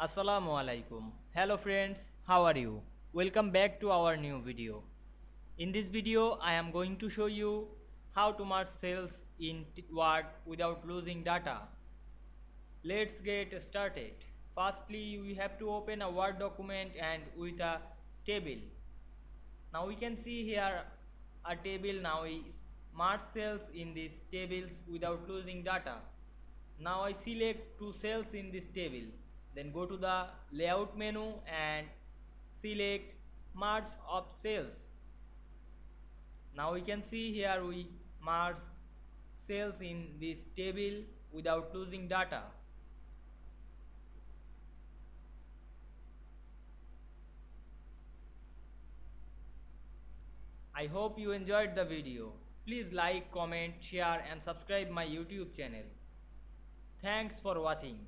Assalamu alaikum. Hello friends, how are you? Welcome back to our new video. In this video, I am going to show you how to merge cells in Word without losing data. Let's get started. Firstly, we have to open a Word document and with a table. Now we can see here a table. Now we merge cells in these tables without losing data. Now I select two cells in this table, then go to the layout menu and select merge of cells. Now we can see here we merge cells in this table without losing data. I hope you enjoyed the video. Please like, comment, share and subscribe my YouTube channel. Thanks for watching.